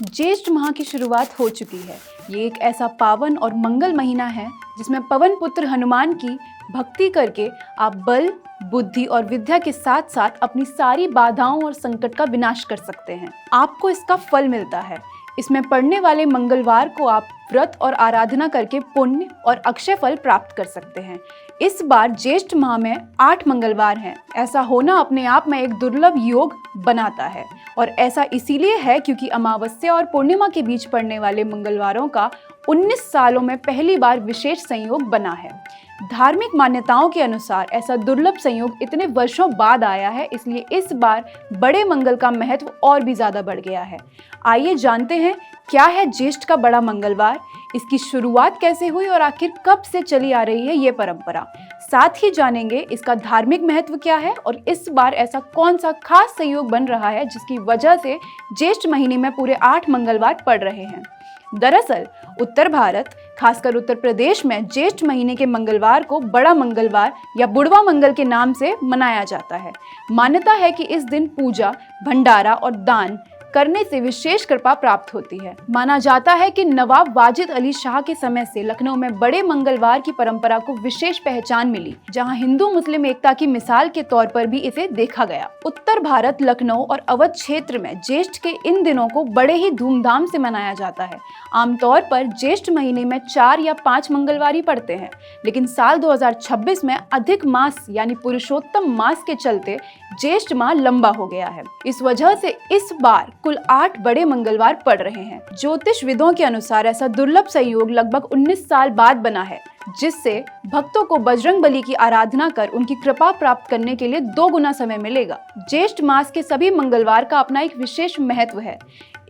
ज्येष्ठ माह की शुरुआत हो चुकी है। ये एक ऐसा पावन और मंगल महीना है जिसमें पवन पुत्र हनुमान की भक्ति करके आप बल, बुद्धि और विद्या के साथ साथ अपनी सारी बाधाओं और संकट का विनाश कर सकते हैं। आपको इसका फल मिलता है। इसमें पड़ने वाले मंगलवार को आप व्रत और आराधना करके पुण्य और अक्षय फल प्राप्त कर सकते हैं। इस बार ज्येष्ठ माह में 8 मंगलवार हैं। ऐसा होना अपने आप में एक दुर्लभ योग बनाता है और ऐसा इसीलिए है क्योंकि अमावस्या और पूर्णिमा के बीच पड़ने वाले मंगलवारों का 19 सालों में पहली बार विशेष संयोग बना है। धार्मिक मान्यताओं के अनुसार ऐसा दुर्लभ संयोग इतने वर्षों बाद आया है, इसलिए इस बार बड़े मंगल का महत्व और भी ज्यादा बढ़ गया है। आइए जानते हैं क्या है ज्येष्ठ का बड़ा मंगलवार, इसकी शुरुआत कैसे हुई और आखिर कब से चली आ रही है ये परंपरा। साथ ही जानेंगे इसका धार्मिक महत्व क्या है और इस बार ऐसा कौन सा खास संयोग बन रहा है जिसकी वजह से ज्येष्ठ महीने में पूरे 8 मंगलवार पड़ रहे हैं। दरअसल उत्तर भारत, खासकर उत्तर प्रदेश में ज्येष्ठ महीने के मंगलवार को बड़ा मंगलवार या बुढ़वा मंगल के नाम से मनाया जाता है। मान्यता है कि इस दिन पूजा, भंडारा और दान करने से विशेष कृपा प्राप्त होती है। माना जाता है कि नवाब वाजिद अली शाह के समय से लखनऊ में बड़े मंगलवार की परंपरा को विशेष पहचान मिली, जहां हिंदू मुस्लिम एकता की मिसाल के तौर पर भी इसे देखा गया। उत्तर भारत, लखनऊ और अवध क्षेत्र में ज्येष्ठ के इन दिनों को बड़े ही धूमधाम से मनाया जाता है। आमतौर पर ज्येष्ठ महीने में 4 या 5 मंगलवार ही पड़ते हैं, लेकिन साल 2026 में अधिक मास यानी पुरुषोत्तम मास के चलते ज्येष्ठ माह लंबा हो गया है। इस वजह से इस बार कुल 8 बड़े मंगलवार पड़ रहे हैं। ज्योतिष विदों के अनुसार ऐसा दुर्लभ संयोग लगभग 19 साल बाद बना है, जिससे भक्तों को बजरंग बली की आराधना कर उनकी कृपा प्राप्त करने के लिए 2 गुना समय मिलेगा। ज्येष्ठ मास के सभी मंगलवार का अपना एक विशेष महत्व है।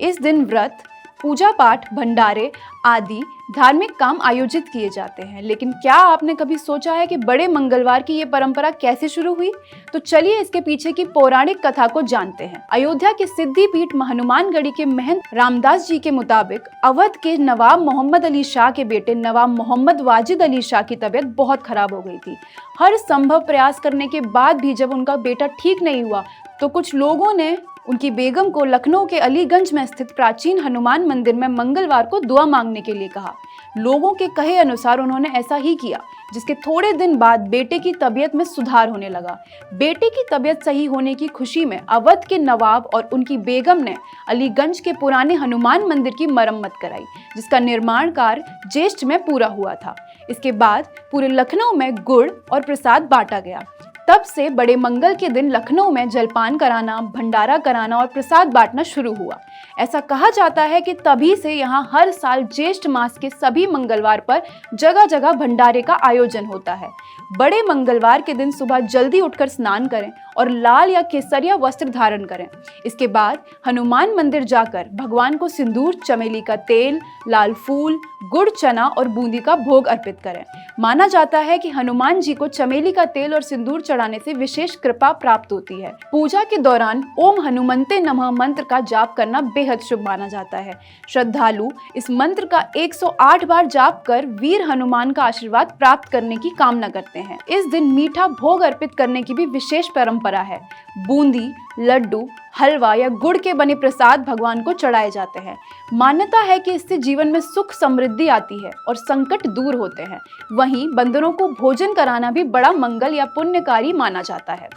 इस दिन व्रत, पूजा पाठ, भंडारे आदि धार्मिक काम आयोजित किए जाते हैं। लेकिन क्या आपने कभी सोचा है कि बड़े मंगलवार की ये परंपरा कैसे शुरू हुई? तो चलिए इसके पीछे की पौराणिक कथा को जानते हैं। अयोध्या के सिद्धिपीठ हनुमानगढ़ी के महंत रामदास जी के मुताबिक अवध के नवाब मोहम्मद अली शाह के बेटे नवाब मोहम्मद वाजिद अली शाह की तबीयत बहुत खराब हो गई थी। हर संभव प्रयास करने के बाद भी जब उनका बेटा ठीक नहीं हुआ तो कुछ लोगों ने उनकी बेगम को लखनऊ के अलीगंज में स्थित प्राचीन हनुमान मंदिर में मंगलवार को दुआ मांगने के लिए कहा। लोगों के कहे अनुसार उन्होंने ऐसा ही किया, जिसके थोड़े दिन बाद बेटे की तबीयत में सुधार होने लगा। बेटे की तबीयत सही होने की खुशी में अवध के नवाब और उनकी बेगम ने अलीगंज के पुराने हनुमान मंदिर की मरम्मत कराई, जिसका निर्माण कार्य ज्येष्ठ में पूरा हुआ था। इसके बाद पूरे लखनऊ में गुड़ और प्रसाद बांटा गया। तब से बड़े मंगल के दिन लखनऊ में जलपान कराना, भंडारा कराना और प्रसाद बांटना शुरू हुआ। ऐसा कहा जाता है कि तभी से यहाँ हर साल ज्येष्ठ मास के सभी मंगलवार पर जगह जगह भंडारे का आयोजन होता है। बड़े मंगलवार के दिन सुबह जल्दी उठकर स्नान करें और लाल या केसरिया वस्त्र धारण करें। इसके बाद हनुमान मंदिर जाकर भगवान को सिंदूर, चमेली का तेल, लाल फूल, गुड़, चना और बूंदी का भोग अर्पित करें। माना जाता है कि हनुमान जी को चमेली का तेल और सिंदूर चढ़ाने से विशेष कृपा प्राप्त होती है। पूजा के दौरान ओम हनुमंते नमः मंत्र का जाप करना बेहद शुभ माना जाता है। श्रद्धालु इस मंत्र का 108 बार जाप कर वीर हनुमान का आशीर्वाद प्राप्त करने की कामना करते हैं। इस दिन मीठा भोग अर्पित करने की भी विशेष परंपरा है। बूंदी, लड्डू, हलवा या गुड़ के बने प्रसाद भगवान को चढ़ाए जाते हैं। मान्यता है कि इससे जीवन में सुख समृद्धि आती है और संकट दूर होते हैं। वहीं बंदरों को भोजन कराना भी बड़ा मंगल या पुण्यकारी माना जाता है,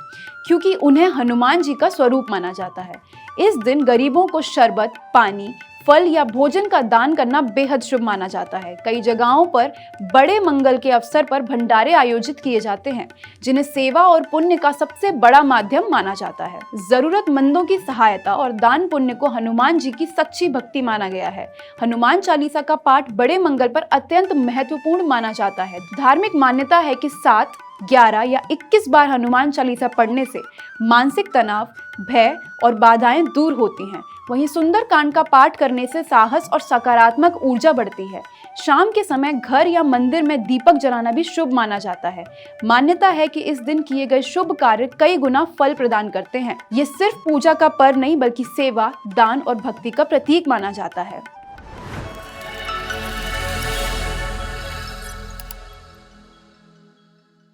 क्योंकि उन्हें हनुमान जी का स्वरूप माना जाता है। इस दिन गरीबों को शरबत, पानी, फल या भोजन का दान करना बेहद शुभ माना जाता है। कई जगहों पर बड़े मंगल के अवसर पर भंडारे आयोजित किए जाते हैं, जिन्हें सेवा और पुण्य का सबसे बड़ा माध्यम माना जाता है। जरूरतमंदों की सहायता और दान पुण्य को हनुमान जी की सच्ची भक्ति माना गया है। हनुमान चालीसा का पाठ बड़े मंगल पर अत्यंत महत्वपूर्ण माना जाता है। धार्मिक मान्यता है कि 7, 11 या 21 बार हनुमान चालीसा पढ़ने से मानसिक तनाव, भय और बाधाएं दूर होती हैं। वहीं सुंदर कांड का पाठ करने से साहस और सकारात्मक ऊर्जा बढ़ती है। शाम के समय घर या मंदिर में दीपक जलाना भी शुभ माना जाता है। मान्यता है कि इस दिन किए गए शुभ कार्य कई गुना फल प्रदान करते हैं। ये सिर्फ पूजा का पर्व नहीं बल्कि सेवा, दान और भक्ति का प्रतीक माना जाता है।